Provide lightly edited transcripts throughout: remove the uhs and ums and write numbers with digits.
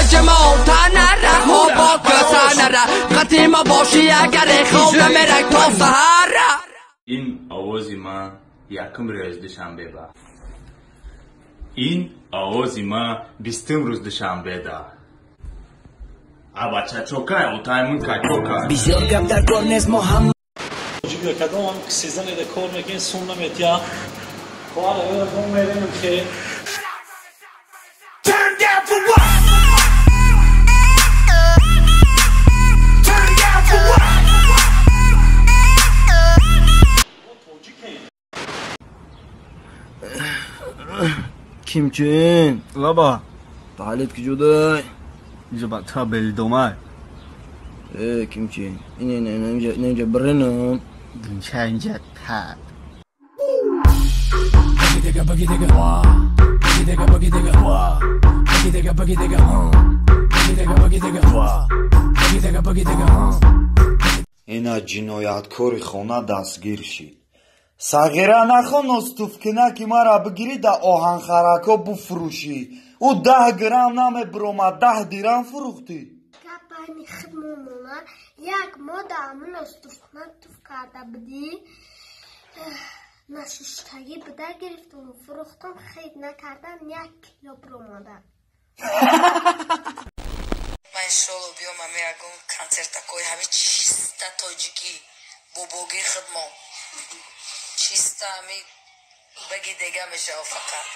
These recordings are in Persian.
جمال تنره ها با که تنره قدیم باشی اگر خواب مرک تا سهر. این آوازی ما یکم روز دوشنبه با این آوازی ما 20 روز دوشنبه دا بچه چوکای اوتایمون که چوکای بیزار گپ در کار نیست محمد جیگر کدام هم سیزن ایده کار میگین سون نمیتیا خواه رو بون میریم که Turn down for what? Turn down for what? Kimchin baba talit ki judai جبت تا بالدماء ايه كيمشي نيجي برنهم نشانجت هاد اینا جنایتکاری خونه دستگیر شید صغیره نخون استوفکنه که ما را بگیری در آهن خرکا بفروشی او 10 گرم نمی برومد 10 دیرم فروختی کپانی خدمومونا یک ما دامون استوفکنه توف کرده بدی نششتگی بده گرفتم فروختم خید نکردن 1 کیلو بروماده من انشالله بیام همه اگون کنسرت تکوی همه چیسته تاجیکی بوبوگی خدمام چیسته همه بگی دیگه میشه فقط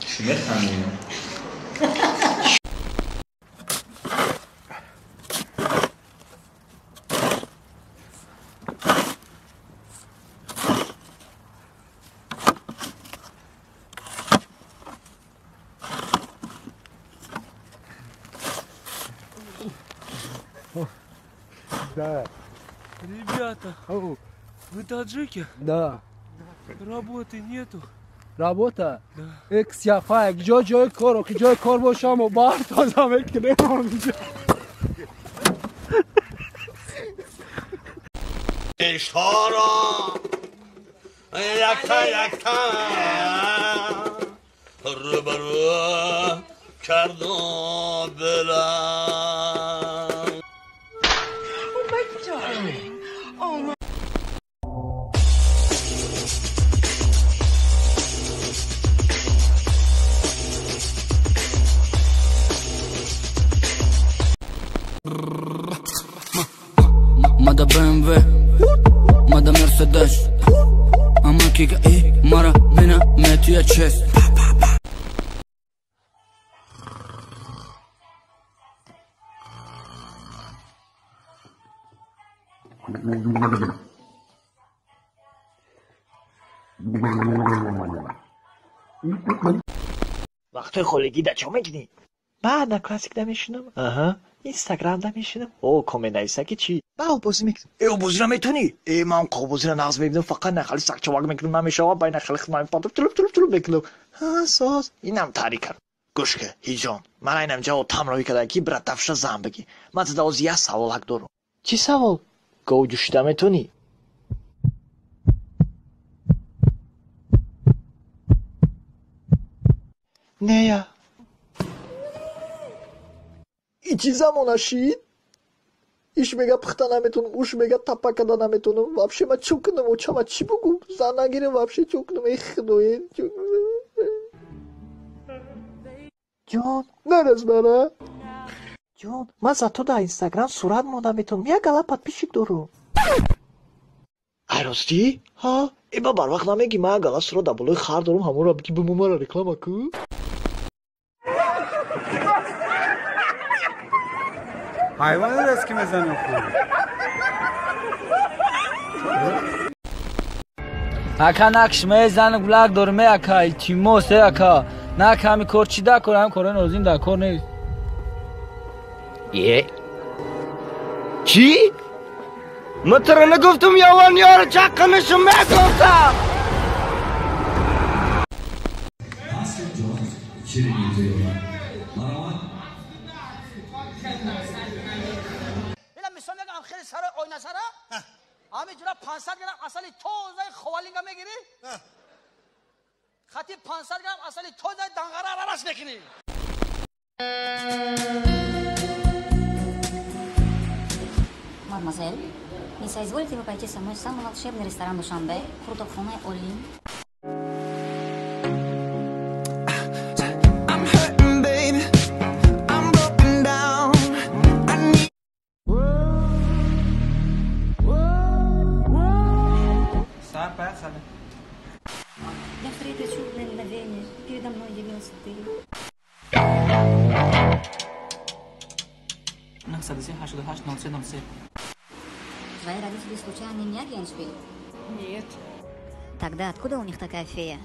چی میخندیم؟ Да. Ребята, вы таджики? Да. Работы нету. Работа? Да. Экс я фай, где جای کارو که جای کار باشم و بار تازه میکنه اونجا. اشارا یکتا روبرو کرد و بلند مادا BMW مادا مرسدس اما که ای مرا بینه میتوی چست وقتی خولگی در چه میکنی؟ بعد نه کلاسیک دا میشینم اینستاگرام دا میشینم او کامنت ایسا که چی؟ با بازی میکنم او بازی را میتونی؟ من بازی را نغز ببینم فقط نخالی سکچه واقع میکنم نمیشه باید نخالی خدمه پادم تلوب میکنم ساز اینم تاری کرد گوش که هیجان من اینم جاو تمرایی کده که برات دفشه زن بگی من تا دوز یه سوال حق دارم چی سوال؟ گو جوشیده میتونی؟ نه یا ایچی زمان شید؟ ایش میگه پخته نمیتونم اوش میگه تپا کده نمیتونم وابشه من چو کنم و چه من چی بگم زن نگیرم وابشه چو کنم ای خدوی جان نرز بره جان من za to da Instagram صورت مونده میتونم یک گله پادپیشک دارم ای راستی؟ ها؟ ای با بر وقت نمیگی من گله صورت در بالای خر دارم همون را بگی بمو من را رکلام اکو حیوان راست که میزنم خود اکا نکش میزن گلک دارمه اکا تیموسه اکا نک همی کار چی دا کار هم کارن روزین دا کار نیست یه چی؟ متر نگفتم یوان یار چقمشم میگفتم بلا مثال نگم خیلی سر آینه سره همه جورا 500 گرم اصلی توزای خوالینگا میگیری خطی 500 گرم اصلی توزای دنگره را بس بکنی. Мадемуазель, не соизволите вы пойти со мной в самый волшебный ресторан Душанбе, фруктофуне Олин? Я встретил чудное мгновение, передо мной явился ты. Твои родители случайно не агентшпиль? Нет. Тогда откуда у них такая фея?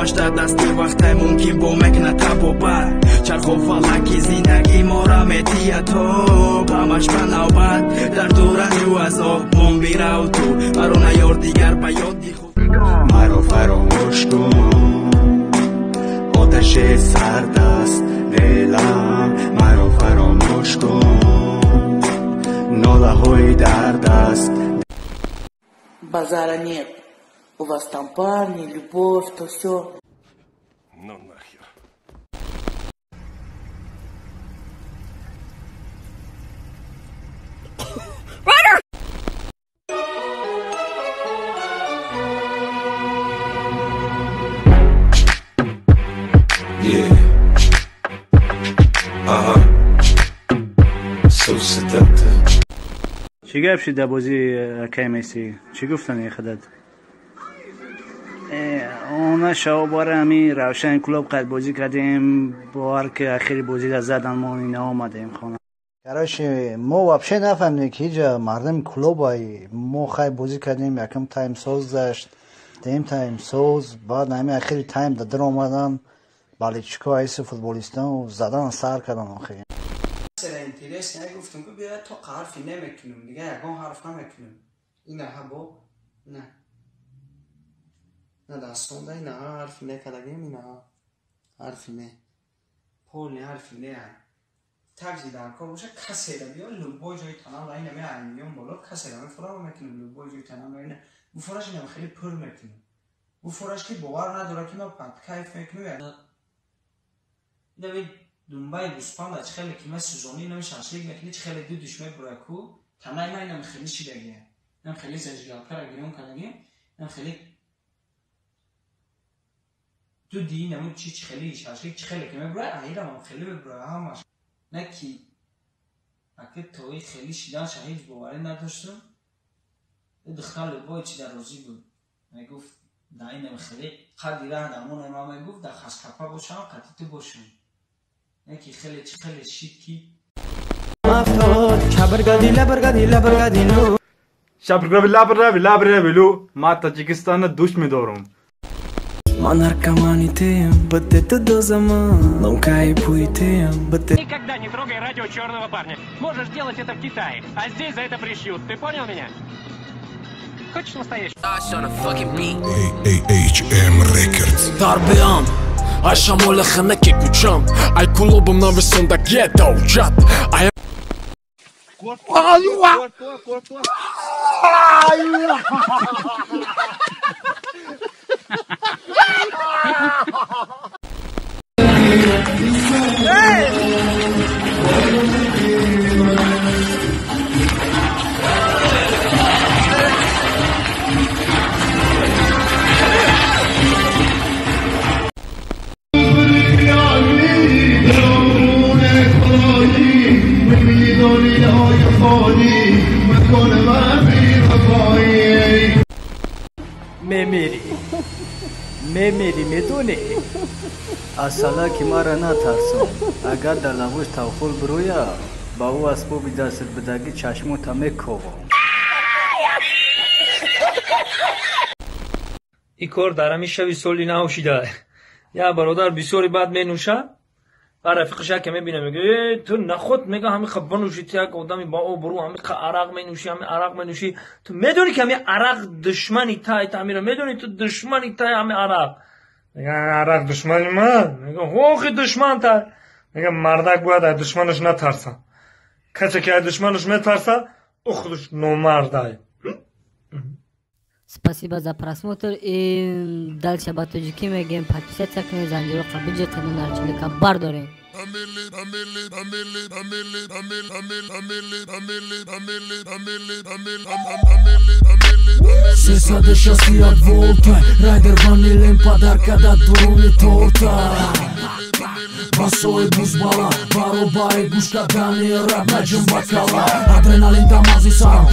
همش در دست وقت ممکن با مکنه تب و بر چرخ و فلکی زندگی ما را میتیه تو همش به نوبت در دوران و عذاب من بیرو تو ارونه یار دیگر به یادی خود مرا فراموش کن آتش سرد است دلم مرا فراموش کن ناله های درد است Базара нет. У вас там парни, любовь, то все. Ну нахер. Yeah. So seductive. چی گفت شد بازی کیمیسی؟ چی گفتن یه خدت؟ اونا شو باره همی روشن کلوب قد بازی کردیم بار که اخیری بازی را زدن ما اینا آمدیم خانه короче ما вообще نفهمیدیم که هیچ مردم کلوب های ما خیلی بازی کردیم یکم تایم سوز داشت دیم تایم سوز بعد همین اخیری تایم در آمدن بالچیکا ایس فوتبالیستان و زدن سر کردن آخری سر انترس نگفتم که بیا تو حرفی نمیکنم دیگه یکان حرف نمیکنم این هبا نه نه داستان دای نه حرفی نکردگیم این حرفی نه پول نه حرفی نه تاکسی در کار باشه کسی را بیا لبای جای تنام را اینه میان بالا کسی را میفرام میکنم لبای جای تنام را اینه بفرش اینم خیلی پر میکنم بفرش که باور نداره که من پد کیف میکنم اینم دنبای گوسفند از خیلی که من سوزانی اینم شانسلیک میکنی چه خیلی دو دشمه براکو تنای من اینم خیلی چی دگیه اینم خیلی زجگاه پر اگریم کنگیم اینم خیلی تو دی نمود چی خیلی شانسلیک چه خیلی که من برای اهیرم هم خیلی برای همش نه کی اگه توی خیلی شیدان شهید باوری نداشتم دختر لبای چی در روزی بود میگفت در اینم خیلی قدی راه دامون امام میگفت در خسکپا باشم قطی تو باشم یکی خیلی چی خیلی شید کی شابرگابی ما تاجیکستان دوش می‌دارم ما наркоманитеем, быты ты до zaman, но кайфуйтеем, быты. Никогда не трогай радио черного парня. Можешь делать это в Китае, а здесь за это пришьют. Ты понял меня? Хочешь настоящий? AHM Records. Darbeam, աշամոլը խնակ է գուչամ, այլ կուլոբում նավեսոն դա գետա ու ճատ, այ خالی میدونی های خالی مکان من میمیری میدونی اصلا که ما را نترسون اگر در لبوش توخول برویا با او اسباب دست بدگی چشمو تا میکوبم این کار در همی شوی سالی نوشیده یا برادر بسیاری بعد می نوشه و رفیقش که میبینه میگه تو نخود میگه همین خب بنوشی یک آدمی با او برو همین عرق مینوشی همین عرق مینوشی تو میدونی که همین عرق دشمنی تای تعمیر میدونی تو دشمنی تای همین عرق میگه عرق دشمنی من میگه خوخی دشمن تای میگه مردک باید از دشمنش نترسه کسی که از دشمنش میترسه او خودش نامرده. Спасибо за просмотр и дальше батуджики мегем подписаться к Занжирока бюджета на начале бардорим. Сеса де шасти от волта Райдер ванилен подарка да дуруни торта Басои бузбала Баробаи гушка дани раб наджим бакала Адреналин да мази сам